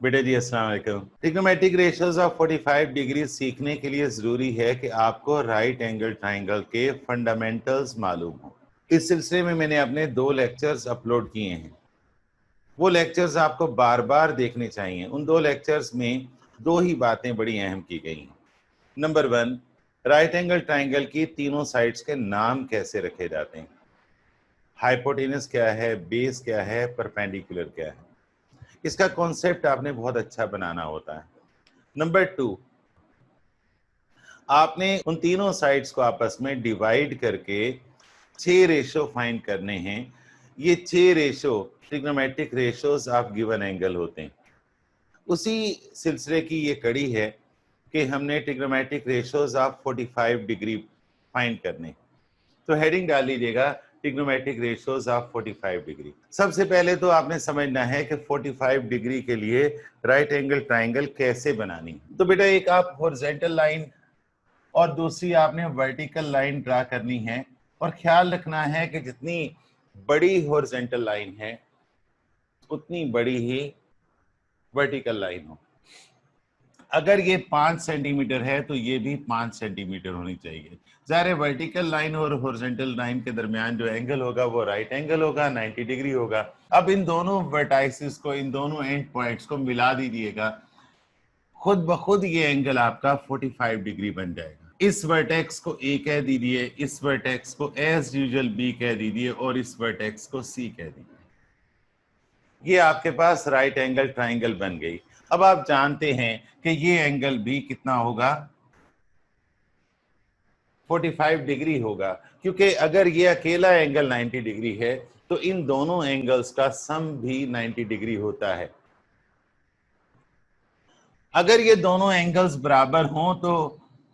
बेटा जी अस्सलाम वालेकुम। ट्रिग्नोमेट्रिक रेशियोज ऑफ 45 डिग्री सीखने के लिए जरूरी है कि आपको राइट एंगल ट्राइंगल के फंडामेंटल्स मालूम हो। इस सिलसिले में मैंने अपने 2 लेक्चर्स अपलोड किए हैं। वो लेक्चर्स आपको बार बार देखने चाहिए। उन 2 लेक्चर्स में 2 ही बातें बड़ी अहम की गई हैं। नंबर 1, राइट एंगल ट्राइंगल की तीनों साइड्स के नाम कैसे रखे जाते हैं, हाइपोटेनस क्या है, बेस क्या है, परपेंडिकुलर क्या है। इसका कॉन्सेप्ट आपने बहुत अच्छा बनाना होता है। नंबर 2, आपने उन तीनों साइड्स को आपस में डिवाइड करके 6 रेशो फाइंड करने हैं। ये 6 ratio trigonometric ratios of given angle होते हैं। उसी सिलसिले की ये कड़ी है कि हमने trigonometric ratios of 45 degree find करने। तो हेडिंग डाल लीजिएगा ट्रिग्नोमेट्रिक रेशियोज ऑफ 45 डिग्री। सबसे पहले तो आपने समझना है कि 45 डिग्री के लिए राइट एंगल ट्राइंगल कैसे बनानी। तो बेटा एक आप हॉरिजॉन्टल लाइन और दूसरी आपने वर्टिकल लाइन ड्रा करनी है, और ख्याल रखना है कि जितनी बड़ी हॉरिजॉन्टल लाइन है उतनी बड़ी ही वर्टिकल लाइन हो। अगर ये 5 सेंटीमीटर है तो ये भी 5 सेंटीमीटर होनी चाहिए। ज़ाहिर है वर्टिकल लाइन और हॉरिजॉन्टल लाइन के दरमियान जो एंगल होगा वो राइट एंगल होगा, 90 डिग्री होगा। अब इन दोनों वर्टाइसिस को, इन दोनों एंड पॉइंट्स को मिला दीजिएगा, खुद ब खुद ये एंगल आपका 45 डिग्री बन जाएगा। इस वर्टेक्स को ए कह दीजिए, इस वर्टेक्स को एज यूजुअल बी कह दीजिए और इस वर्टेक्स को सी कह दीजिए। ये आपके पास राइट एंगल ट्राइंगल बन गई। अब आप जानते हैं कि ये एंगल भी कितना होगा, 45 डिग्री होगा, क्योंकि अगर ये अकेला एंगल 90 डिग्री है तो इन दोनों एंगल्स का सम भी 90 डिग्री होता है। अगर ये दोनों एंगल्स बराबर हों तो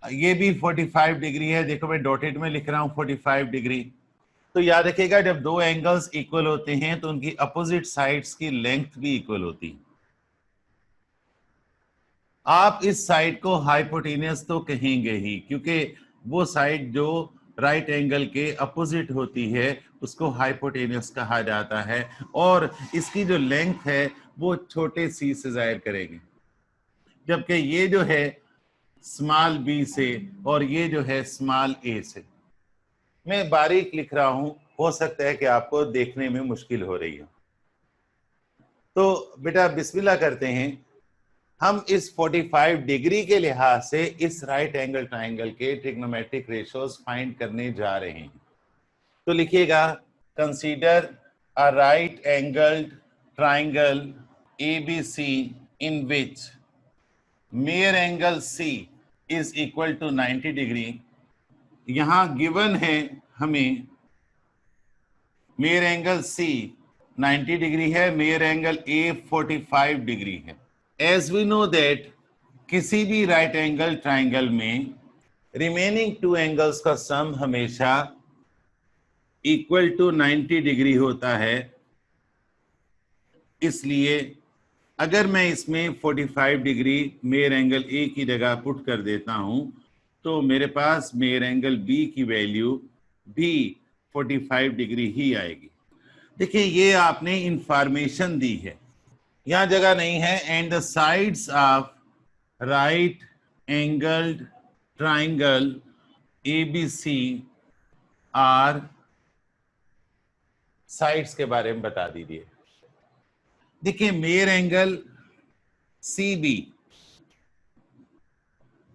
ये भी 45 डिग्री है। देखो मैं डॉटेड में लिख रहा हूं 45 डिग्री। तो याद रखिएगा जब दो एंगल्स इक्वल होते हैं तो उनकी अपोजिट साइड्स की लेंथ भी इक्वल होती है। आप इस साइड को हाइपोटेनियस तो कहेंगे ही, क्योंकि वो साइड जो राइट एंगल के अपोजिट होती है उसको हाइपोटेनियस कहा जाता है, और इसकी जो लेंथ है वो छोटे सी से जाहिर करेंगे, जबकि ये जो है स्मॉल बी से और ये जो है स्मॉल ए से। मैं बारीक लिख रहा हूं, हो सकता है कि आपको देखने में मुश्किल हो रही हो। तो बेटा बिस्मिल्लाह करते हैं। हम इस 45 डिग्री के लिहाज से इस राइट एंगल ट्राइंगल के ट्रिग्नोमेट्रिक रेशियोज फाइंड करने जा रहे हैं। तो लिखिएगा, consider a right angled triangle ABC in which measure angle C is equal to 90 degree. यहां गिवन है हमें मेयर एंगल C 90 डिग्री है, मेयर एंगल A 45 डिग्री है। एज वी नो दैट किसी भी राइट एंगल ट्राइंगल में remaining two angles का sum हमेशा इक्वल टू 90 डिग्री होता है। इसलिए अगर मैं इसमें 45 डिग्री मेयर एंगल ए की जगह पुट कर देता हूं तो मेरे पास मेयर एंगल बी की वैल्यू भी 45 डिग्री ही आएगी। देखिए ये आपने इंफॉर्मेशन दी है, यहां जगह नहीं है। And the sides of right angled triangle ABC are, sides के बारे में बता दीजिए। देखिए मेयर angle CB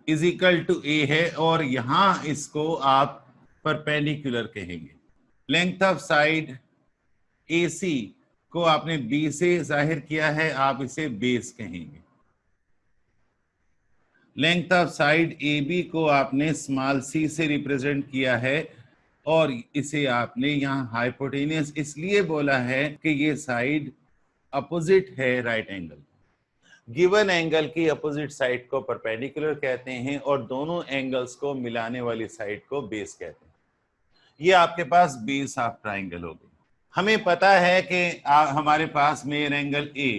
is equal to a है, और यहां इसको आप परपेंडिकुलर कहेंगे। लेंथ ऑफ साइड AC को आपने B से जाहिर किया है, आप इसे बेस कहेंगे। लेंथ ऑफ साइड AB को आपने स्मॉल c से रिप्रेजेंट किया है, और इसे आपने यहाँ हाइपोटेनियस इसलिए बोला है कि ये साइड अपोजिट है राइट एंगल। गिवन एंगल की अपोजिट साइड को परपेंडिकुलर कहते हैं और दोनों एंगल्स को मिलाने वाली साइड को बेस कहते हैं। ये आपके पास बेस ऑफ ट्राइंगल हो गई। हमें पता है कि हमारे पास मेयर एंगल A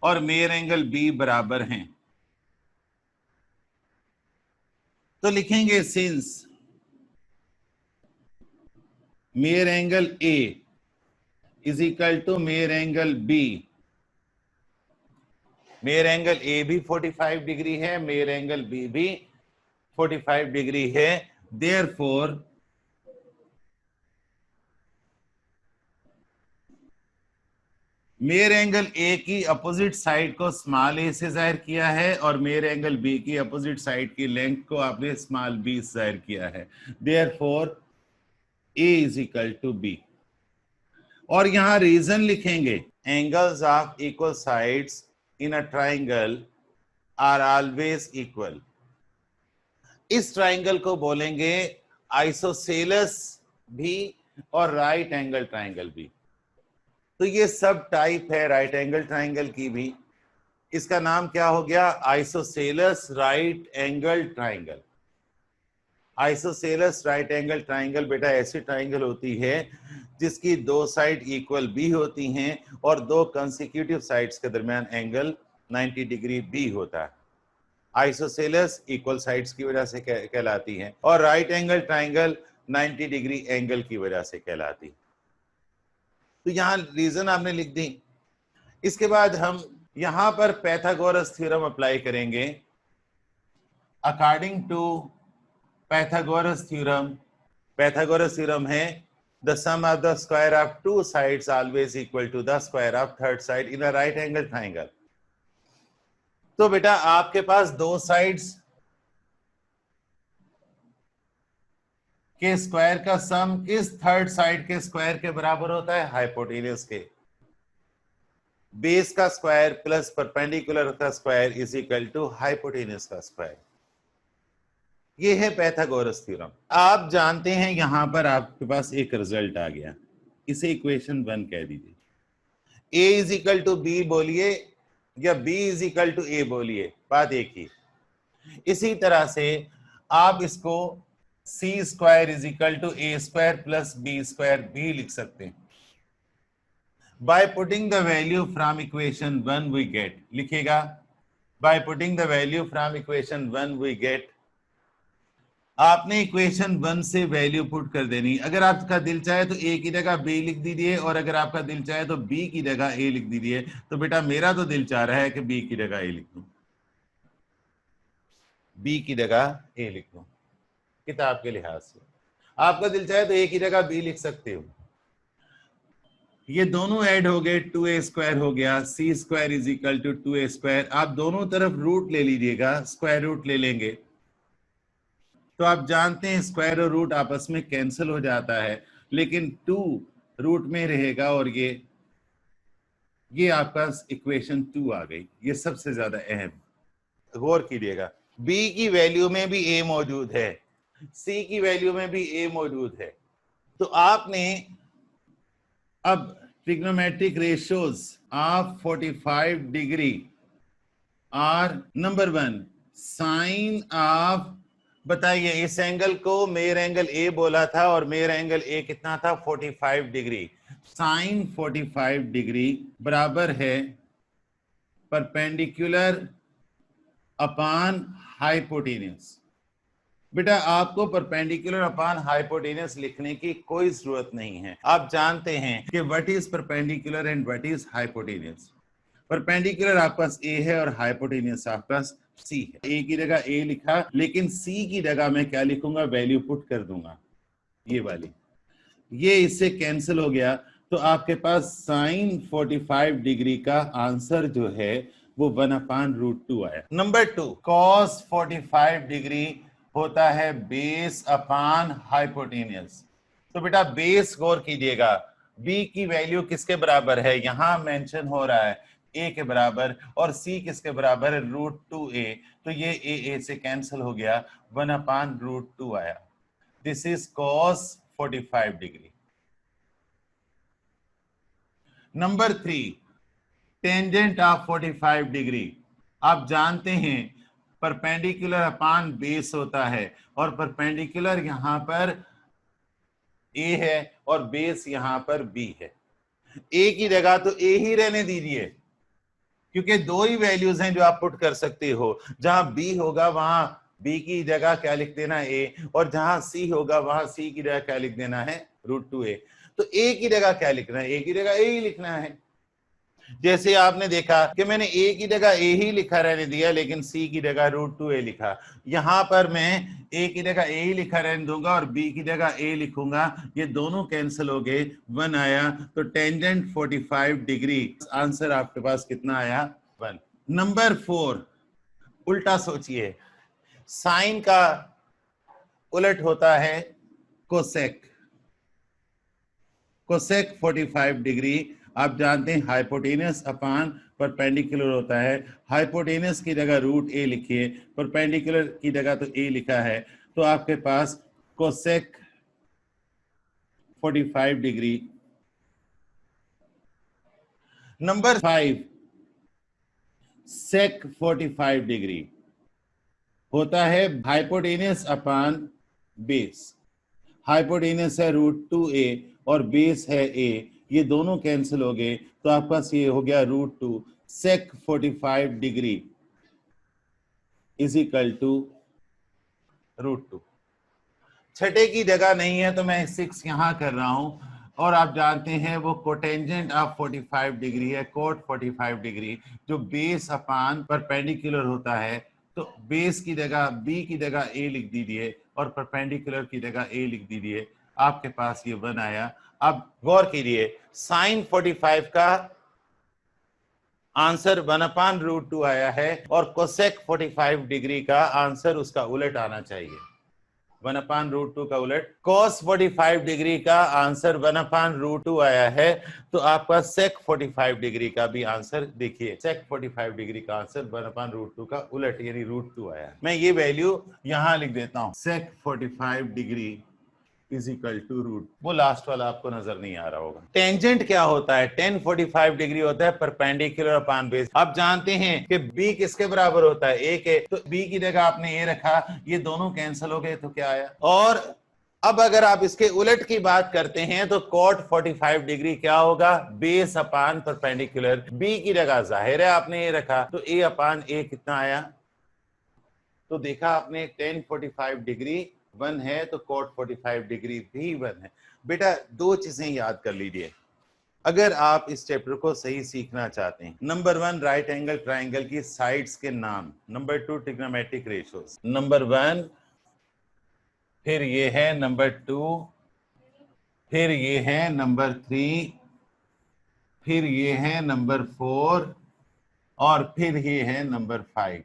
और मेयर एंगल B बराबर हैं, तो लिखेंगे since measure angle A is equal to measure angle B, measure angle A भी 45 डिग्री है, मेयर एंगल बी भी 45 डिग्री है। देयरफॉर मेयर एंगल ए की अपोजिट साइड को स्मॉल ए से जाहिर किया है और मेयर एंगल बी की अपोजिट साइड की लेंथ को आपने स्मॉल बी से जाहिर किया है। Therefore A is equal to B. और यहां रीजन लिखेंगे, angles of equal sides in a triangle are always equal. इस ट्राइंगल को बोलेंगे आइसोसेलस भी और राइट एंगल ट्राइंगल भी। तो ये सब टाइप है राइट एंगल ट्राइंगल की भी। इसका नाम क्या हो गया? Isosceles right angle triangle. Isosceles right angle triangle बेटा ऐसी ट्राइंगल होती है जिसकी दो साइड इक्वल भी होती हैं और दो कंसेक्यूटिव साइड्स के दरमियान एंगल 90 डिग्री भी होता है। आइसोसेलस इक्वल साइड्स की वजह से कहलाती है और right angle triangle 90 degree angle की वजह से कहलाती है। तो यहां रीजन आपने लिख दी। इसके बाद हम यहां पर पाइथागोरस थ्योरम अप्लाई करेंगे। अकॉर्डिंग टू पाइथागोरस थ्योरम है the sum of the square of two sides always equal to the square of third side in a right angle triangle। तो बेटा आपके पास दो साइड्स के स्क्वायर का सम किस थर्ड साइड के स्क्वायर के बराबर होता है? हाइपोटेन्यूज के। बेस का स्क्वायर प्लस परपेंडिकुलर का square is equal to hypotenuse का स्क्वायर। ये है पाइथागोरस थ्योरम। आप जानते हैं यहां पर आपके पास एक रिजल्ट आ गया, इसे इक्वेशन 1 कह दीजिए। a is equal to B बोलिए या b is equal to a बोलिए, बात एक ही। इसी तरह से आप इसको c square is equal to a square plus b square भी लिख सकते हैं। By putting the value from equation 1 we get, लिखेगा by putting the value from equation 1 we get. आपने इक्वेशन 1 से वैल्यू पुट कर देनी। अगर आपका दिल चाहे तो a की जगह b लिख दीजिए और अगर आपका दिल चाहे तो b की जगह a लिख दीजिए। तो बेटा मेरा तो दिल चाह रहा है कि b की जगह a लिख दूं, b की जगह a लिख दूं किताब के लिहाज से। आपका दिल चाहे तो a की जगह b लिख सकते हो। ये दोनों ऐड हो गए, 2a स्क्वायर हो गया, c square is equal to 2a square. आप दोनों तरफ रूट ले लीजिएगा, स्क्वायर रूट ले लेंगे तो आप जानते हैं स्क्वायर और रूट आपस में कैंसिल हो जाता है, लेकिन 2 रूट में रहेगा और ये आपका इक्वेशन 2 आ गई। ये सबसे ज्यादा अहम, गौर कीजिएगा। b की वैल्यू में भी a मौजूद है, c की वैल्यू में भी a मौजूद है। तो आपने अब trigonometric ratios of 45 degree are number 1 sine of, बताइए इस एंगल को मेयर एंगल ए बोला था और मेयर एंगल ए कितना था? 45 डिग्री। साइन 45 डिग्री बराबर है परपेंडिकुलर अपॉन हाइपोटेन्यूज। बेटा आपको परपेंडिकुलर अपॉन हाइपोटेन्यूज लिखने की कोई जरूरत नहीं है। आप जानते हैं कि what is perpendicular and what is hypotenuse. Perpendicular आपके पास a है और हाइपोटेन्यूज आपके पास c है। a की जगह a लिखा, लेकिन c की जगह मैं क्या लिखूंगा? वैल्यू पुट कर दूंगा, ये वाली। ये इससे कैंसिल हो गया तो आपके पास साइन 45 डिग्री का आंसर जो है वो 1/√2 आया। नंबर 2 कॉस 45 डिग्री होता है बेस अपॉन हाइपोटेन्यूज। तो बेटा बेस गौर कीजिएगा, b की वैल्यू किसके बराबर है? यहां मेंशन हो रहा है a के बराबर, और c किसके बराबर है? √2a। तो ये a से कैंसिल हो गया, 1/√2 आया। This is cos 45 degree. Number 3 tangent of 45 degree. आप जानते हैं परपेंडिकुलर अपॉन बेस होता है और परपेंडिकुलर यहां पर a है और बेस यहां पर b है। a की जगह तो a ही रहने दीजिए, क्योंकि दो ही वैल्यूज हैं जो आप पुट कर सकते हो। जहां b होगा वहां b की जगह क्या लिख देना? a, और जहां c होगा वहां c की जगह क्या लिख देना है? √2a। तो a की जगह क्या लिखना है? a की जगह a ही लिखना है। जैसे आपने देखा कि मैंने a की जगह a ही लिखा रहने दिया लेकिन c की जगह √2a लिखा। यहां पर मैं a की जगह a ही लिखा रहने दूंगा और b की जगह a लिखूंगा, ये दोनों कैंसिल हो गए, 1 आया, तो टेंजेंट 45 डिग्री, आंसर आपके पास कितना आया? 1। नंबर 4, उल्टा सोचिए, साइन का उलट होता है कोसेक। कोसेक 45 डिग्री, आप जानते हैं हाइपोटेनस अपान परपेंडिकुलर होता है। हाइपोटेनस की जगह √a लिखिए, परपेंडिकुलर की जगह तो a लिखा है, तो आपके पास कोसेक 45 डिग्री। नंबर 5, सेक 45 डिग्री होता है हाइपोटेनस अपान बेस। हाइपोटेनस है √2a और बेस है a, ये दोनों कैंसिल हो गए, तो आपके पास ये हो गया √2। सेक 45 डिग्री इज इक्वल टू √2। छठे की जगह नहीं है तो मैं 6 यहां कर रहा हूं, और आप जानते हैं वो कोटेंजेंट ऑफ 45 डिग्री है, कोट 45 डिग्री, जो बेस अपान परपेंडिकुलर होता है। तो बेस की जगह b की जगह a लिख दीजिए और परपेंडिकुलर की जगह a लिख दीजिए, आपके पास ये 1 आया। अब गौर कीजिए, साइन 45 का आंसर 1/√2 आया है और कोसेक 45 डिग्री का आंसर उसका उलट आना चाहिए, 1/√2 का उलट। cos 45 डिग्री का आंसर 1/√2 आया है, तो आपका sec 45 डिग्री का भी आंसर देखिए, sec 45 डिग्री का आंसर 1/√2 का उलट यानी √2 आया। मैं ये वैल्यू यहां लिख देता हूं, sec 45 degree is equal to √, वो लास्ट वाला आपको नजर नहीं आ रहा होगा। टेंजेंट क्या होता है? tan 45 डिग्री होता है परपेंडिकुलर अपान बेस। आप जानते हैं कि b किसके बराबर होता है? a के, तो b की जगह आपने a रखा, ये दोनों कैंसिल हो गए, तो क्या आया? और अब अगर आप इसके उलट की बात करते हैं तो cot 45 डिग्री क्या होगा? बेस अपान परपेंडिकुलर, b की जगह जाहिर है आपने ये रखा, तो a अपान a कितना आया? तो देखा आपने, tan 45 डिग्री 1 है तो cot 45 डिग्री भी 1 है। बेटा दो चीजें याद कर लीजिए अगर आप इस चैप्टर को सही सीखना चाहते हैं। नंबर 1, राइट एंगल ट्राइंगल की साइड्स के नाम। Number 2, trigonometric ratios. नंबर 1, फिर ये है नंबर 2, फिर ये है नंबर 3, फिर ये है नंबर 4 और फिर ये है नंबर 5।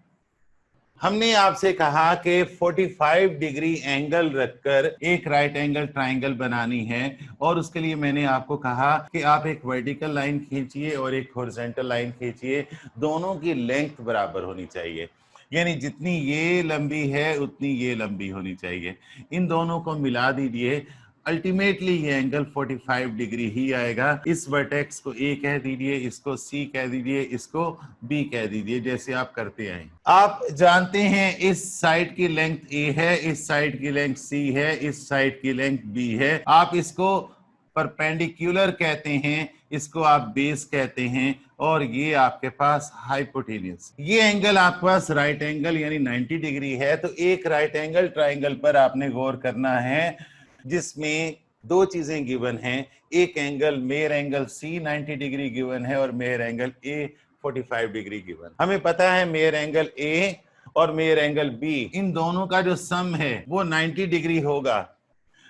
हमने आपसे कहा कि 45 डिग्री एंगल रखकर एक राइट एंगल ट्राइंगल बनानी है, और उसके लिए मैंने आपको कहा कि आप एक वर्टिकल लाइन खींचिए और एक हॉरिजॉन्टल लाइन खींचिए, दोनों की लेंथ बराबर होनी चाहिए, यानी जितनी ये लंबी है उतनी ये लंबी होनी चाहिए। इन दोनों को मिला दीजिए, अल्टीमेटली ये एंगल 45 डिग्री ही आएगा। इस वर्टेक्स को A कह दीजिए, इसको C कह दीजिए, इसको B कह दीजिए, जैसे आप करते आए। आप जानते हैं इस साइड की लेंथ A है, इस साइड की लेंथ C है, इस साइड की लेंथ B है। आप इसको परपेंडिकुलर कहते हैं, इसको आप बेस कहते हैं, और ये आपके पास हाइपोटेन्यूज। ये एंगल आपके पास राइट एंगल यानी 90 डिग्री है। तो एक राइट एंगल ट्राइंगल पर आपने गौर करना है जिसमें दो चीजें गिवन हैं, एक angle mayor angle C 90 degree given है और measure angle A 45 degree given. हमें पता है मेयर एंगल A और मेयर एंगल B, इन दोनों का जो सम है वो 90 डिग्री होगा।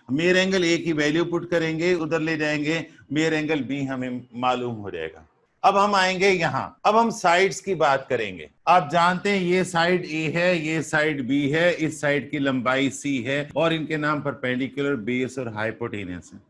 मेयर एंगल A की वैल्यू पुट करेंगे, उधर ले जाएंगे, मेयर एंगल B हमें मालूम हो जाएगा। अब हम आएंगे यहां, अब हम साइड्स की बात करेंगे। आप जानते हैं ये साइड A है, ये साइड B है, इस साइड की लंबाई C है और इनके नाम परपेंडिकुलर, बेस और हाइपोटेनस है।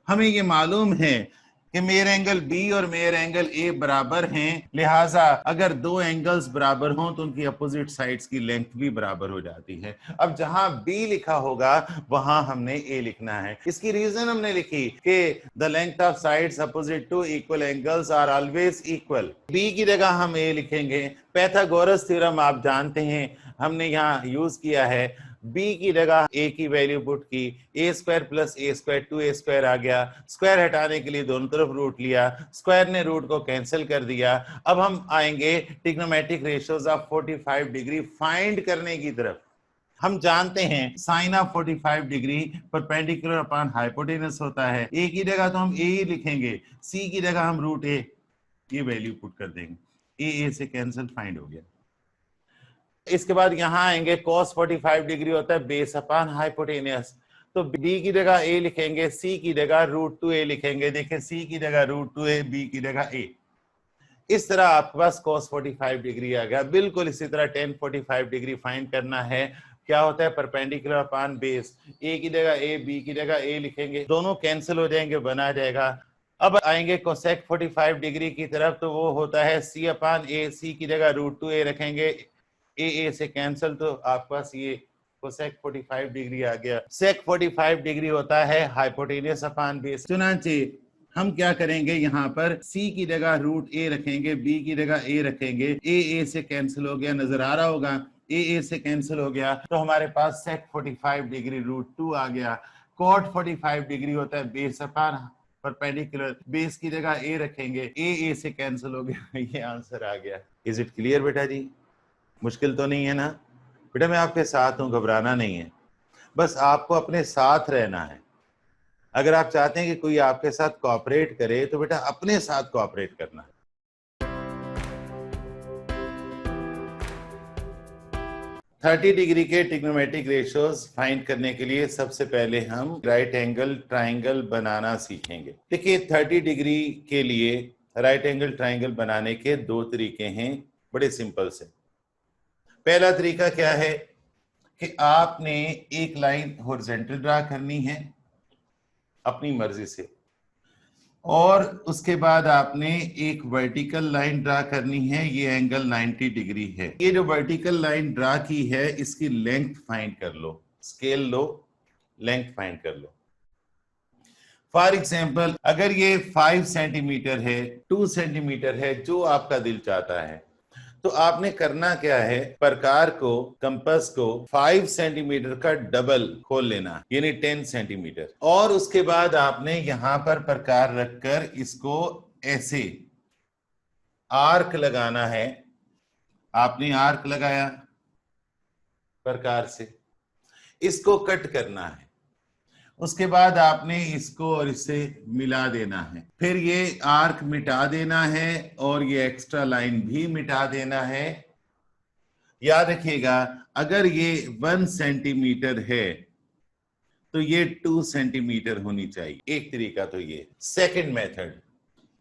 हमें ये मालूम है कि मेयर एंगल B और मेयर एंगल A बराबर हैं, लिहाजा अगर दो एंगल्स बराबर हों तो उनकी अपोजिट साइड्स की लेंथ भी बराबर हो जाती है। अब जहां B लिखा होगा वहां हमने A लिखना है। इसकी रीजन हमने लिखी कि the length of sides opposite to equal angles are always equal. B की जगह हम A लिखेंगे। पाइथागोरस थ्योरम आप जानते हैं, हमने यहाँ यूज किया है। b की जगह a की वैल्यू पुट की, a² + a² 2a² आ गया, स्क्वायर हटाने के लिए दोनों तरफ रूट लिया, स्क्वायर ने रूट को कैंसिल कर दिया। अब हम आएंगे trigonometric ratios of 45 degree find करने की तरफ। हम जानते हैं sine of 45 degree perpendicular upon hypotenuse होता है। a की जगह तो हम a ही लिखेंगे, c की जगह हम √a, ये वैल्यू पुट कर देंगे, ए से कैंसिल, फाइंड हो गया। इसके बाद यहाँ आएंगे, cos 45 डिग्री होता है बेस अपॉन हाइपोटेनियस, तो b की जगह a लिखेंगे, c की जगह √2a लिखेंगे। देखिए c की जगह √2a, b की जगह a। इस तरह आपके पास cos 45 डिग्री आ गया। बिल्कुल इसी तरह tan 45 डिग्री फाइंड करना है। क्या होता है, परपेंडिकुलर अपॉन बेस, a की जगह a, b की जगह a लिखेंगे, दोनों कैंसिल हो जाएंगे, बना जाएगा। अब आएंगे cosec 45 डिग्री की तरफ, तो वो होता है c अपॉन a, c की जगह √2a रखेंगे, a से कैंसिल, तो आपके पास ये cosec 45 डिग्री आ गया। sec 45 डिग्री होता है हाइपोटेनियस अपॉन बेस। चुनांचे हम क्या करेंगे, यहाँ पर c की जगह √a रखेंगे, b की जगह a रखेंगे, a से कैंसिल हो गया, नजर आ रहा होगा, a से कैंसिल हो गया, तो हमारे पास sec 45 डिग्री √2 आ गया। cot 45 डिग्री होता है बेस अपॉन परपेंडिकुलर, बेस की जगह a रखेंगे, a से कैंसिल हो गया, ये आंसर आ गया। इज इट क्लियर बेटा जी? मुश्किल तो नहीं है ना? बेटा मैं आपके साथ हूं, घबराना नहीं है, बस आपको अपने साथ रहना है। अगर आप चाहते हैं कि कोई आपके साथ कोऑपरेट करे, तो बेटा अपने साथ कोऑपरेट करना है। 30 डिग्री के ट्रिग्नोमेट्रिक रेशियोज फाइंड करने के लिए सबसे पहले हम राइट एंगल ट्राइंगल बनाना सीखेंगे। देखिए 30 डिग्री के लिए राइट एंगल ट्राइंगल बनाने के दो तरीके हैं, बड़े सिंपल से। पहला तरीका क्या है कि आपने एक लाइन हॉरिजॉन्टल ड्रा करनी है अपनी मर्जी से, और उसके बाद आपने एक वर्टिकल लाइन ड्रा करनी है, ये एंगल 90 डिग्री है। ये जो वर्टिकल लाइन ड्रा की है, इसकी लेंथ फाइंड कर लो, स्केल लो, लेंथ फाइंड कर लो। फॉर एग्जाम्पल अगर ये 5 सेंटीमीटर है, 2 सेंटीमीटर है, जो आपका दिल चाहता है, तो आपने करना क्या है, प्रकार को, कंपास को 5 सेंटीमीटर का डबल खोल लेना, यानी 10 सेंटीमीटर, और उसके बाद आपने यहां पर प्रकार रखकर इसको ऐसे आर्क लगाना है। आपने आर्क लगाया प्रकार से, इसको कट करना है, उसके बाद आपने इसको और इससे मिला देना है, फिर ये आर्क मिटा देना है और ये एक्स्ट्रा लाइन भी मिटा देना है। याद रखिएगा, अगर ये 1 सेंटीमीटर है तो ये 2 सेंटीमीटर होनी चाहिए। एक तरीका तो ये। सेकंड मेथड,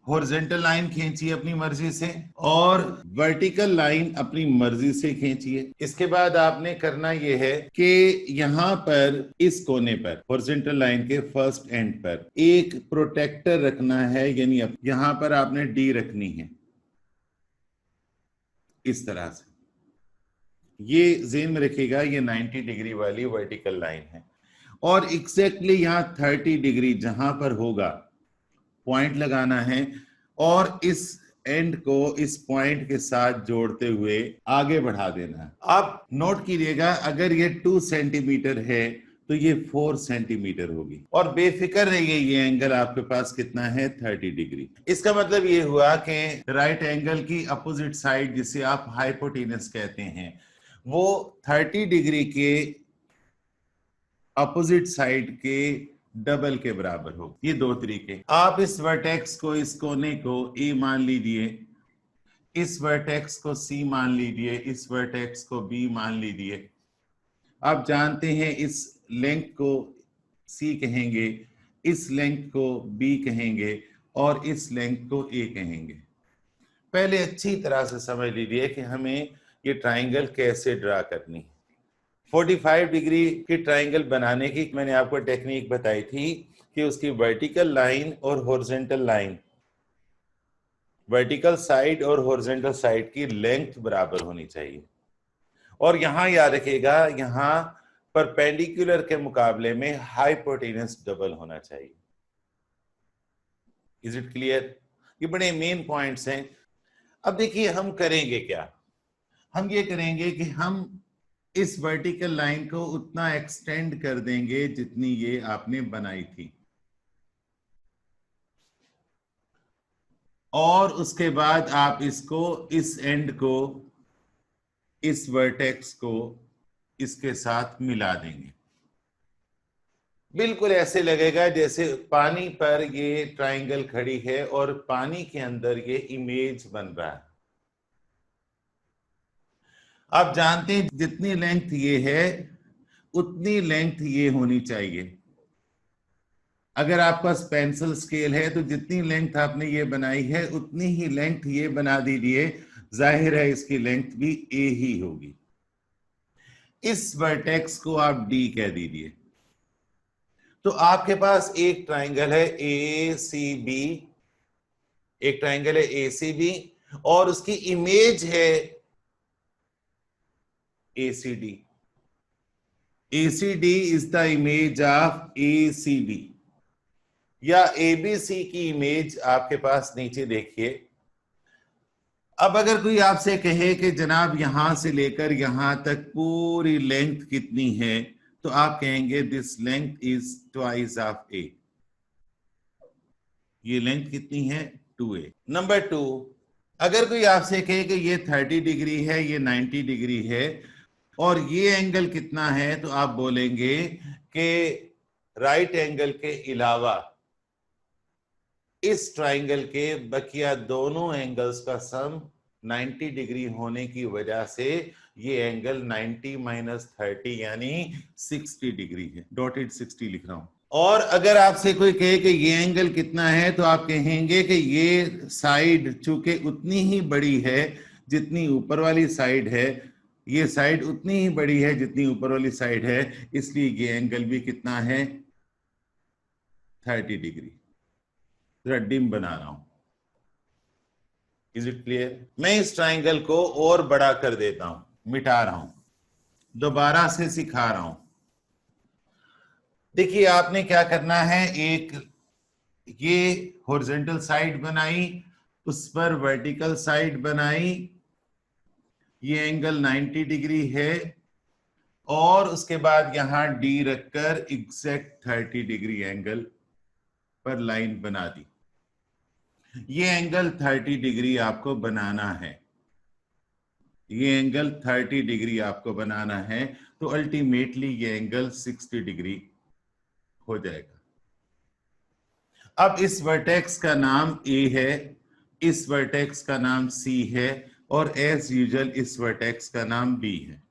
हॉरिजॉन्टल लाइन खींचिए अपनी मर्जी से और वर्टिकल लाइन अपनी मर्जी से खींचिए। इसके बाद आपने करना यह है कि यहां पर इस कोने पर हॉरिजॉन्टल लाइन के फर्स्ट एंड पर एक प्रोटेक्टर रखना है, यानी यहां पर आपने डी रखनी है इस तरह से। ये ज़हन में रखिएगा, ये 90 डिग्री वाली वर्टिकल लाइन है, और एग्जैक्टली यहां 30 डिग्री जहां पर होगा पॉइंट लगाना है, और इस एंड को इस पॉइंट के साथ जोड़ते हुए आगे बढ़ा देना है। आप नोट कीजिएगा, अगर ये 2 सेंटीमीटर है तो ये 4 सेंटीमीटर होगी, और बेफिक्र रहिए, ये एंगल आपके पास कितना है, 30 डिग्री। इसका मतलब ये हुआ कि राइट एंगल की अपोजिट साइड, जिसे आप हाइपोटेनस कहते हैं, वो 30 डिग्री के अपोजिट साइड के डबल के बराबर हो। ये दो तरीके। आप इस वर्टेक्स को, इस कोने को ए मान लीजिए, इस वर्टेक्स को सी मान लीजिए, इस वर्टेक्स को बी मान लीजिए। आप जानते हैं इस लेंथ को सी कहेंगे, इस लेंथ को बी कहेंगे, और इस लेंथ को ए कहेंगे। पहले अच्छी तरह से समझ लीजिए कि हमें ये ट्राइंगल कैसे ड्रा करनी है। 45 डिग्री की ट्राइंगल बनाने की मैंने आपको टेक्निक बताई थी कि उसकी वर्टिकल लाइन और हॉरिजॉन्टल लाइन, वर्टिकल साइड और हॉरिजॉन्टल साइड की लेंथ बराबर होनी चाहिए। और यहां याद रखिएगा, यहां परपेंडिकुलर के मुकाबले में हाइपोटेनस डबल होना चाहिए। Is it clear? ये बड़े मेन पॉइंट्स हैं। अब देखिए हम करेंगे क्या, हम ये करेंगे कि हम इस वर्टिकल लाइन को उतना एक्सटेंड कर देंगे जितनी ये आपने बनाई थी, और उसके बाद आप इसको, इस एंड को, इस वर्टेक्स को इसके साथ मिला देंगे। बिल्कुल ऐसे लगेगा जैसे पानी पर ये ट्रायंगल खड़ी है और पानी के अंदर ये इमेज बन रहा है। आप जानते हैं जितनी लेंथ ये है उतनी लेंथ ये होनी चाहिए। अगर आपके पास पेंसिल स्केल है तो जितनी लेंथ आपने ये बनाई है उतनी ही लेंथ ये बना दीजिए, जाहिर है इसकी लेंथ भी ए ही होगी। इस वर्टेक्स को आप डी कह दीजिए। तो आपके पास एक ट्राइंगल है ए सी बी, एक ट्राइंगल है ए सी बी और उसकी इमेज है A C D. A C D is the image of A C B, या एबीसी की इमेज आपके पास नीचे देखिए। अब अगर कोई आपसे कहे कि जनाब यहां से लेकर यहां तक पूरी लेंथ कितनी है, तो आप कहेंगे this length is twice of a. ये लेंथ कितनी है? 2a। नंबर 2, अगर कोई आपसे कहे कि ये 30 डिग्री है, ये 90 डिग्री है और ये एंगल कितना है, तो आप बोलेंगे कि राइट एंगल के अलावा इस ट्राइंगल के बकिया दोनों एंगल्स का सम 90 डिग्री होने की वजह से ये एंगल 90 माइनस 30 यानी 60 डिग्री है। डॉटेड 60 लिख रहा हूं। और अगर आपसे कोई कहे कि ये एंगल कितना है, तो आप कहेंगे कि ये साइड चूंकि उतनी ही बड़ी है जितनी ऊपर वाली साइड है, ये साइड उतनी ही बड़ी है जितनी ऊपर वाली साइड है, इसलिए ये एंगल भी कितना है? 30 डिग्री। जरा डिम बना रहा हूं। Is it clear? मैं इस ट्राइंगल को और बड़ा कर देता हूं, मिटा रहा हूं, दोबारा से सिखा रहा हूं। देखिए आपने क्या करना है, एक ये हॉरिजॉन्टल साइड बनाई, उस पर वर्टिकल साइड बनाई, ये एंगल 90 डिग्री है और उसके बाद यहां डी रखकर एग्जैक्ट 30 डिग्री एंगल पर लाइन बना दी। ये एंगल 30 डिग्री आपको बनाना है, ये एंगल 30 डिग्री आपको बनाना है, तो अल्टीमेटली ये एंगल 60 डिग्री हो जाएगा। अब इस वर्टेक्स का नाम ए है, इस वर्टेक्स का नाम सी है और एज यूजुअल इस वर्टेक्स का नाम बी है।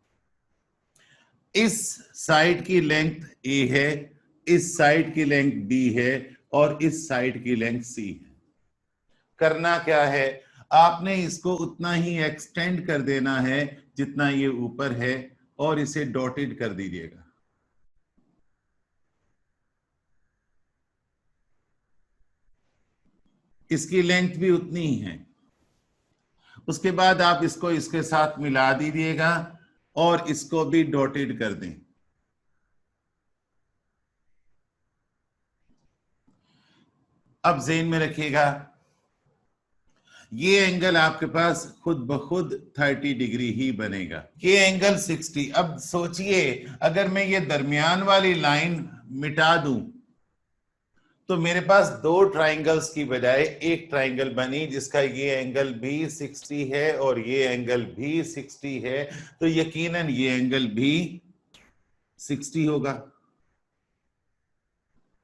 इस साइड की लेंथ ए है, इस साइड की लेंथ बी है और इस साइड की लेंथ सी है। करना क्या है, आपने इसको उतना ही एक्सटेंड कर देना है जितना ये ऊपर है और इसे डॉटेड कर दीजिएगा। इसकी लेंथ भी उतनी ही है। उसके बाद आप इसको इसके साथ मिला दीजिएगा और इसको भी डॉटेड कर दें। अब ज़हन में रखिएगा, ये एंगल आपके पास खुद ब खुद 30 डिग्री ही बनेगा, ये एंगल 60। अब सोचिए अगर मैं ये दरमियान वाली लाइन मिटा दूं तो मेरे पास दो ट्राइंगल्स की बजाय एक ट्राइंगल बनी जिसका ये एंगल भी 60 है और ये एंगल भी 60 है, तो यकीनन ये एंगल भी 60 होगा।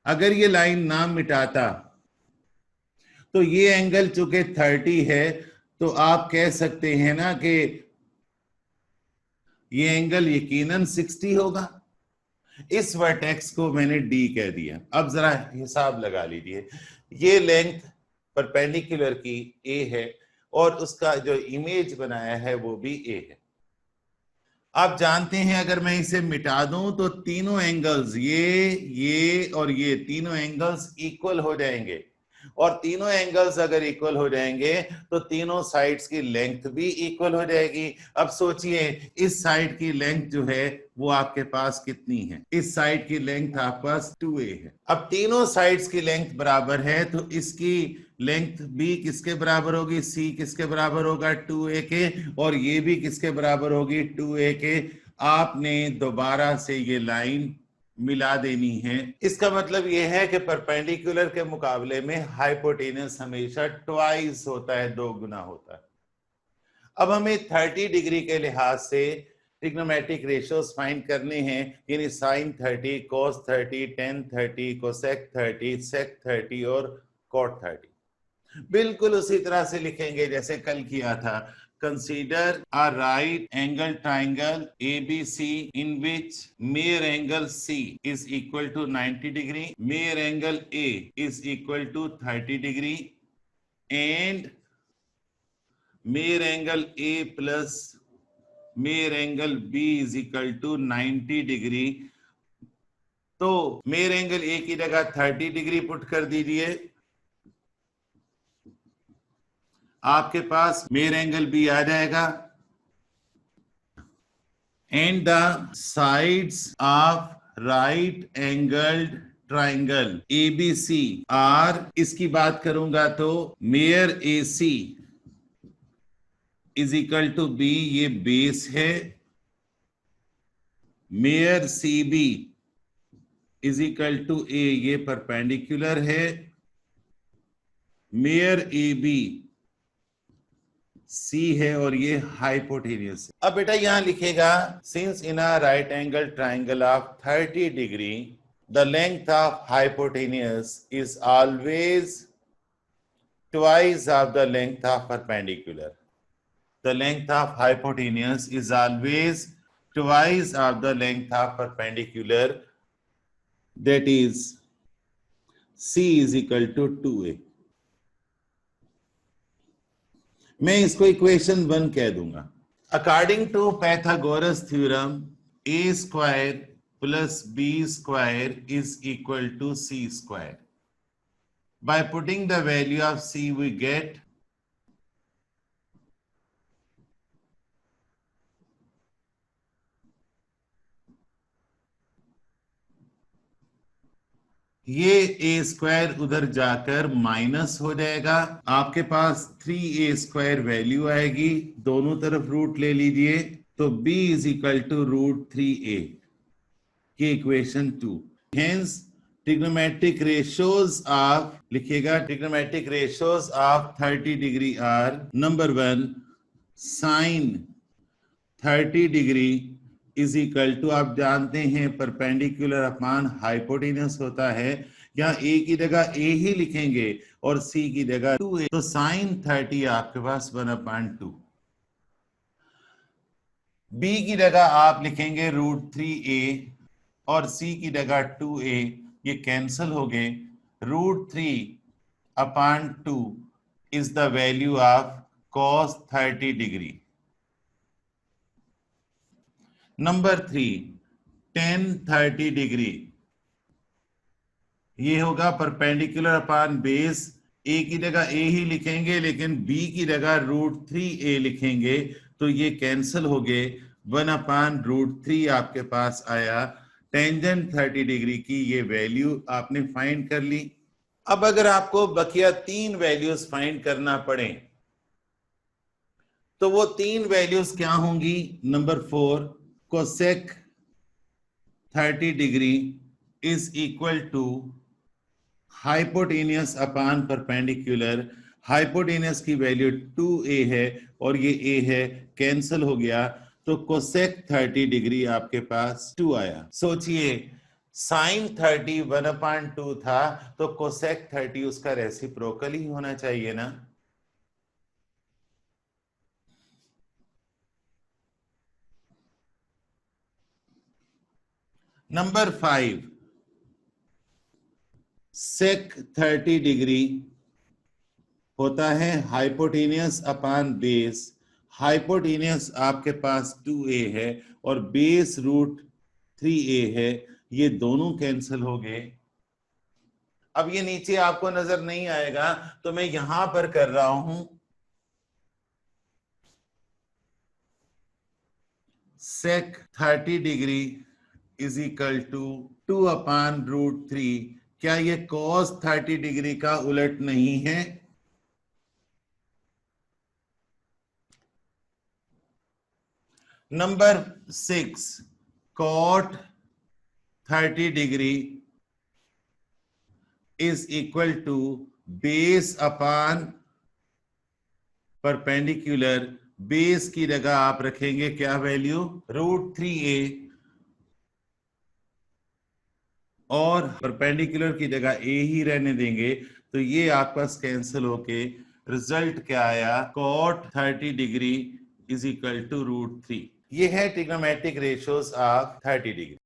अगर ये लाइन ना मिटाता तो ये एंगल चूंकि 30 है, तो आप कह सकते हैं ना कि ये एंगल यकीनन 60 होगा। इस वर्टेक्स को मैंने डी कह दिया। अब जरा हिसाब लगा लीजिए, ये लेंथ परपेंडिकुलर की ए है और उसका जो इमेज बनाया है वो भी ए है। आप जानते हैं अगर मैं इसे मिटा दूं तो तीनों एंगल्स ये और ये तीनों एंगल्स इक्वल हो जाएंगे और तीनों एंगल्स अगर इक्वल हो जाएंगे तो तीनों साइड्स की लेंथ भी इक्वल हो जाएगी। अब सोचिए इस साइड की लेंथ जो है वो आपके पास कितनी है? इस साइड की लेंथ आपके पास 2a है। अब तीनों साइड्स की लेंथ बराबर है तो इसकी लेंथ भी किसके बराबर होगी? c किसके बराबर होगा? 2a के, और ये भी किसके बराबर होगी? 2a के। आपने दोबारा से ये लाइन मिला देनी है। इसका मतलब यह है कि परपेंडिकुलर के मुकाबले में हाइपोटेनस हमेशा ट्वाइस होता है, 2 गुना होता है। अब हमें 30 डिग्री के लिहाज से ट्रिग्नोमेट्रिक रेशियोज फाइंड करने हैं, यानी sign 30, cos 30, tan 30, cosec 30, sec 30 और cot 30। बिल्कुल उसी तरह से लिखेंगे जैसे कल किया था। Consider a right angle triangle ABC in which mere angle C is equal to 90 degree, mere angle A is equal to 30 degree and mere angle A plus mere angle B is equal to 90 degree। तो mere angle A की जगह 30 degree put कर दीजिए, आपके पास मेर angle B आ जाएगा। And the sides of right angled triangle ABC are, इसकी बात करूंगा तो मेयर AC is equal to B, ये बेस है। मेयर CB is equal to A, ये परपेंडिकुलर है। मेयर AB C है और ये हाइपोटेनियस है। अब बेटा यहां लिखेगा since in a right angle triangle of 30 degree the length of hypotenuse is always twice of the length of perpendicular. The length of hypotenuse is always twice of the length of perpendicular, that is C is equal to 2a। मैं इसको equation 1 कह दूंगा। According to Pythagoras theorem a square plus b square is equal to c square. By putting the value of c we get ये a square उधर जाकर minus हो जाएगा, आपके पास 3a स्क्वायर वैल्यू आएगी, दोनों तरफ रूट ले लीजिए, तो b is equal to √3a की equation 2। Hence trigonometric ratios of, लिखिएगा trigonometric ratios of 30 degree are number 1 sine 30 degree is equal to, आप जानते हैं परपेंडिकुलर अपॉन हाइपोटेनस होता है, यहाँ a की जगह a ही लिखेंगे और c की जगह 2a, तो साइन 30 आपके पास 1/2। b की जगह आप लिखेंगे √3a और c की जगह 2a, ये कैंसल हो गए। √3/2 is the value of cos 30 degree. Number 3 tan 30 degree, ये होगा परपेंडिकुलर अपॉन बेस, a की जगह a ही लिखेंगे लेकिन b की जगह √3a लिखेंगे, तो ये कैंसिल हो गए। 1/√3 आपके पास आया। टेंजेंट 30 डिग्री की ये वैल्यू आपने फाइंड कर ली। अब अगर आपको बकिया 3 वैल्यूज फाइंड करना पड़े तो वो 3 वैल्यूज क्या होंगी। Number 4 cosec 30 degree is equal to hypotenuse upon perpendicular. Hypotenuse की वैल्यू 2a है और ये a है, कैंसिल हो गया, तो कोसेक 30 डिग्री आपके पास 2 आया। सोचिए साइन 30 1/2 था, तो कोसेक 30 उसका रेसिप्रोकल ही होना चाहिए ना। नंबर 5 सेक 30 डिग्री होता है हाइपोटेनियस अपॉन बेस। हाइपोटेनियस आपके पास 2a है और बेस √3a है, ये दोनों कैंसिल हो गए। अब ये नीचे आपको नजर नहीं आएगा तो मैं यहां पर कर रहा हूं। सेक 30 डिग्री इज इक्वल टू 2/√3। क्या ये cos 30 डिग्री का उलट नहीं है। Number 6 cot 30 degree is equal to base upon perpendicular. Base की जगह आप रखेंगे क्या वैल्यू, √3a, और परपेंडिकुलर की जगह a ही रहने देंगे, तो ये आपका कैंसिल होके रिजल्ट क्या आया, cot 30 degree is equal to √3। ये है ट्रिग्नोमेट्रिक रेशियोज ऑफ 30 डिग्री।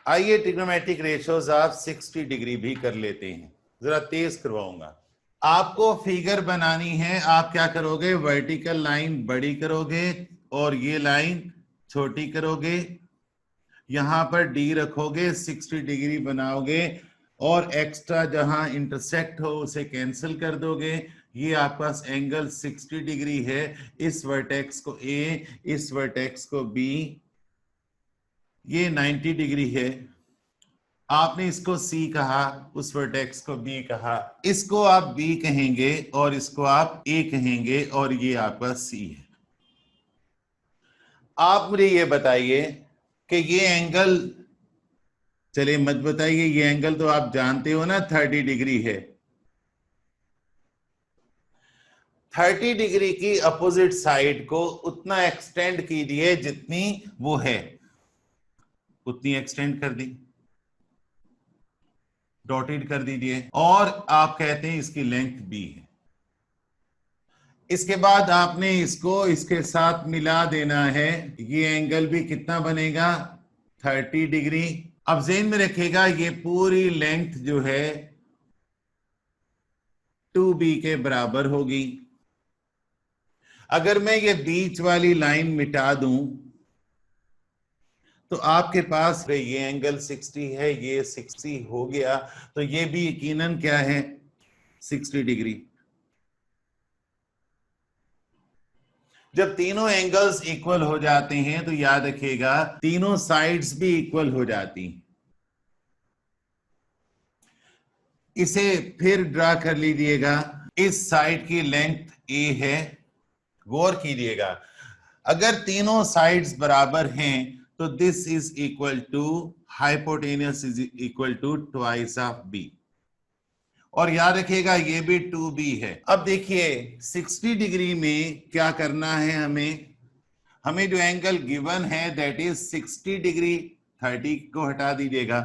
आइए ट्रिग्नोमेट्रिक रेशियोज ऑफ 60 डिग्री भी कर लेते हैं, जरा तेज करवाऊंगा। आपको फिगर बनानी है, आप क्या करोगे, वर्टिकल लाइन बड़ी करोगे और ये लाइन छोटी करोगे, यहां पर डी रखोगे, 60 डिग्री बनाओगे और एक्स्ट्रा जहां इंटरसेक्ट हो उसे कैंसिल कर दोगे। ये आपके पास एंगल 60 डिग्री है। इस वर्टेक्स को ए, इस वर्टेक्स को बी, ये 90 डिग्री है। आपने इसको सी कहा, उस वर्टेक्स को बी कहा, इसको आप बी कहेंगे और इसको आप ए कहेंगे और ये आपका सी है। आप मुझे ये बताइए कि ये एंगल, चलिए मत बताइए, ये एंगल तो आप जानते हो ना 30 डिग्री है। 30 डिग्री की अपोजिट साइड को उतना एक्सटेंड कीजिए जितनी वो है, उतनी एक्सटेंड कर दी, डॉटेड कर दीजिए, और आप कहते हैं इसकी लेंथ बी है। इसके बाद आपने इसको इसके साथ मिला देना है, ये एंगल भी कितना बनेगा, 30 डिग्री। अब ज़हन में रखिएगा ये पूरी लेंथ जो है 2b के बराबर होगी। अगर मैं ये बीच वाली लाइन मिटा दूं तो आपके पास ये एंगल 60 है, ये 60 हो गया, तो ये भी यकीनन क्या है, 60 डिग्री। जब तीनों एंगल्स इक्वल हो जाते हैं तो याद रखिएगा तीनों साइड्स भी इक्वल हो जाती हैं। इसे फिर ड्रा कर लीजिएगा, इस साइड की लेंथ a है, गौर कीजिएगा अगर तीनों साइड्स बराबर हैं तो this is equal to hypotenuse is equal to twice of b, और याद रखिएगा ये भी 2b है। अब देखिए 60 डिग्री में क्या करना है, हमें जो एंगल गिवन है दैट इज 60 डिग्री, 30 को हटा दीजिएगा,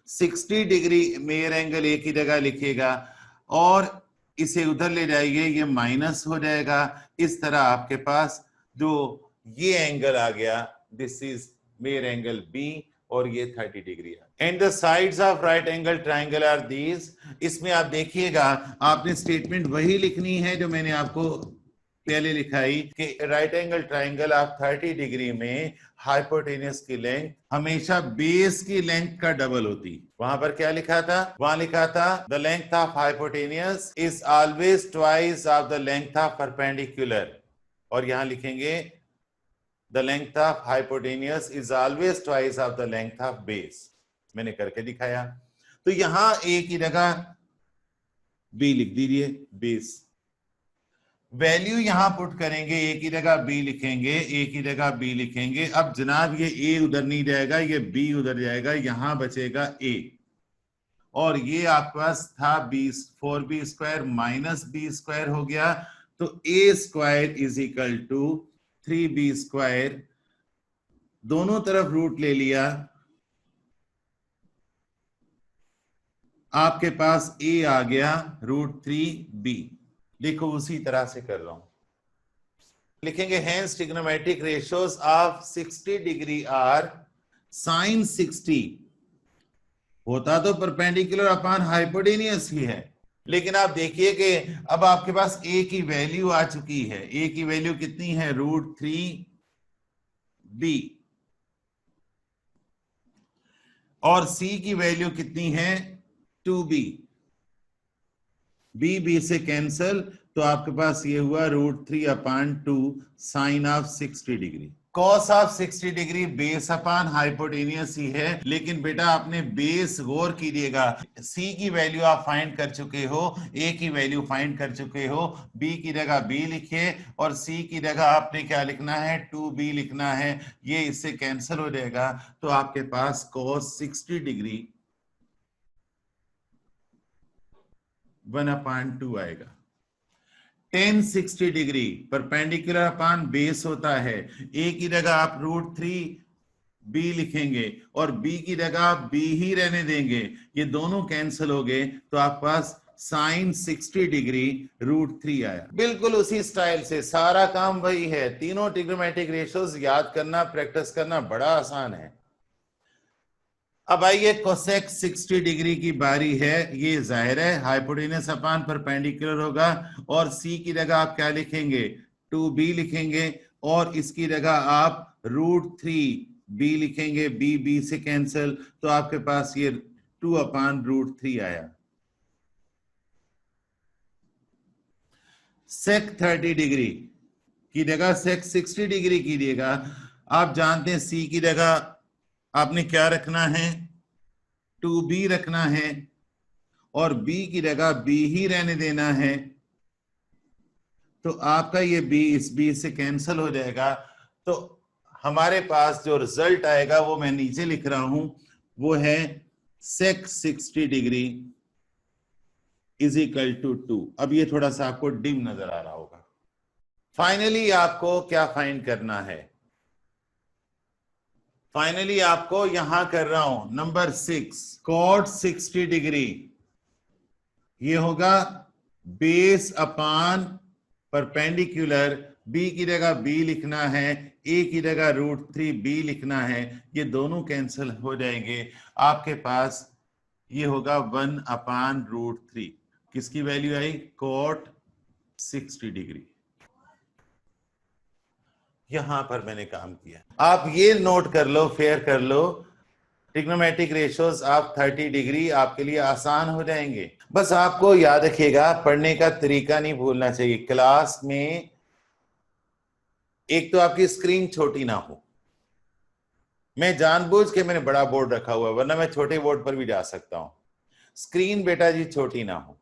60 डिग्री मेयर एंगल एक ही जगह लिखिएगा और इसे उधर ले जाइए, ये माइनस हो जाएगा। इस तरह आपके पास जो ये एंगल आ गया, this is measure angle B और ये 30 डिग्री है। And the sides of right angle triangle are these. इसमें आप देखिएगा आपने स्टेटमेंट वही लिखनी है जो मैंने आपको पहले लिखाई कि right angle triangle of 30 degree में हाइपोटेनियस की लेंथ हमेशा बेस की लेंथ का डबल होती। वहां पर क्या लिखा था, वहां लिखा था the length of hypotenuse is always twice of the length of perpendicular, और यहां लिखेंगे the length of hypotenuse is always twice of the length of base. मैंने करके दिखाया, तो यहां ए की जगह बी लिख दीजिए, बेस वैल्यू यहां पुट करेंगे, ए की जगह बी लिखेंगे, ए की जगह बी लिखेंगे। अब जनाब ये ए उधर नहीं जाएगा, ये बी उधर जाएगा, यहां बचेगा ए, और ये आपके पास था 4b square minus B square हो गया, तो a square is equal to 3b square, दोनों तरफ रूट ले लिया, आपके पास ए आ गया √3b। देखो उसी तरह से कर रहा हूं, लिखेंगे hence trigonometric ratios of 60 degree are sin 60, होता तो परपेंडिकुलर अपॉन हाइपोटेनियस ही है, लेकिन आप देखिए कि अब आपके पास a की वैल्यू आ चुकी है, a की वैल्यू कितनी है, √3b, और c की वैल्यू कितनी है, 2b, b से कैंसल, तो आपके पास ये हुआ √3/2 sine of 60 degree. Cos of 60 degree base upon hypotenuse ही है, लेकिन बेटा आपने बेस गौर कीजिएगा, सी की वैल्यू आप फाइंड कर चुके हो, ए की वैल्यू फाइंड कर चुके हो, बी की जगह बी लिखिए और सी की जगह आपने क्या लिखना है, 2b लिखना है, ये इससे कैंसिल हो जाएगा, तो आपके पास कॉस 60 डिग्री 1/2 आएगा। 1060 डिग्री परपेंडिकुलर अपान बेस होता है, ए की जगह आप √3 बी लिखेंगे और बी की जगह आप बी ही रहने देंगे, ये दोनों कैंसिल हो गए, तो आपके पास साइन 60 डिग्री √3 आया। बिल्कुल उसी स्टाइल से सारा काम वही है। तीनों ट्रिग्नोमेट्रिक रेशियोज याद करना, प्रैक्टिस करना बड़ा आसान है। अब आइए कोसेक 60 डिग्री की बारी है। ये जाहिर है हाइपोटेनस अपान परपेंडिकुलर होगा और सी की जगह आप क्या लिखेंगे, 2b लिखेंगे और इसकी जगह आप √3 बी लिखेंगे, बी बी से कैंसिल, तो आपके पास ये 2/√3 आया। सेक 30 डिग्री की जगह सेक 60 डिग्री कीजिएगा। आप जानते हैं सी की जगह आपने क्या रखना है, 2b रखना है और b की जगह b ही रहने देना है, तो आपका ये b इस b से कैंसिल हो जाएगा। तो हमारे पास जो रिजल्ट आएगा वो मैं नीचे लिख रहा हूं, वो है सेक 60 डिग्री इज इक्वल टू 2। अब ये थोड़ा सा आपको डिम नजर आ रहा होगा। फाइनली आपको क्या फाइंड करना है, फाइनली आपको यहां कर रहा हूं नंबर 6 कॉट 60 डिग्री, ये होगा बेस अपान परपेंडिकुलर, बी की जगह बी लिखना है, ए की जगह √3 बी लिखना है, ये दोनों कैंसिल हो जाएंगे। आपके पास ये होगा 1/√3। किसकी वैल्यू आई, कॉट 60 डिग्री। यहां पर मैंने काम किया, आप ये नोट कर लो, फेयर कर लो, ट्रिग्नोमेट्रिक रेशियोज आप 30 डिग्री आपके लिए आसान हो जाएंगे। बस आपको याद रखिएगा, पढ़ने का तरीका नहीं भूलना चाहिए। क्लास में एक तो आपकी स्क्रीन छोटी ना हो, मैं जानबूझ के मैंने बड़ा बोर्ड रखा हुआ है, वरना मैं छोटे बोर्ड पर भी जा सकता हूं। स्क्रीन बेटा जी छोटी ना हो।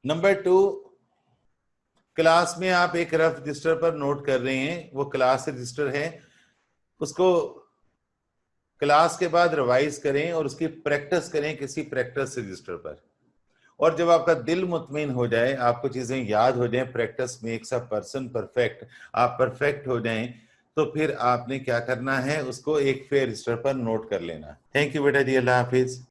नंबर 2, क्लास में आप एक रफ रजिस्टर पर नोट कर रहे हैं, वो क्लास रजिस्टर है, उसको क्लास के बाद रिवाइज करें और उसकी प्रैक्टिस करें किसी प्रैक्टिस रजिस्टर पर। और जब आपका दिल मुतमिन हो जाए, आपको चीजें याद हो जाएं, practice makes a person perfect, आप परफेक्ट हो जाएं, तो फिर आपने क्या करना है, उसको एक फेयर रजिस्टर पर नोट कर लेना। थैंक यू बेटा जी, अल्लाह हाफिज।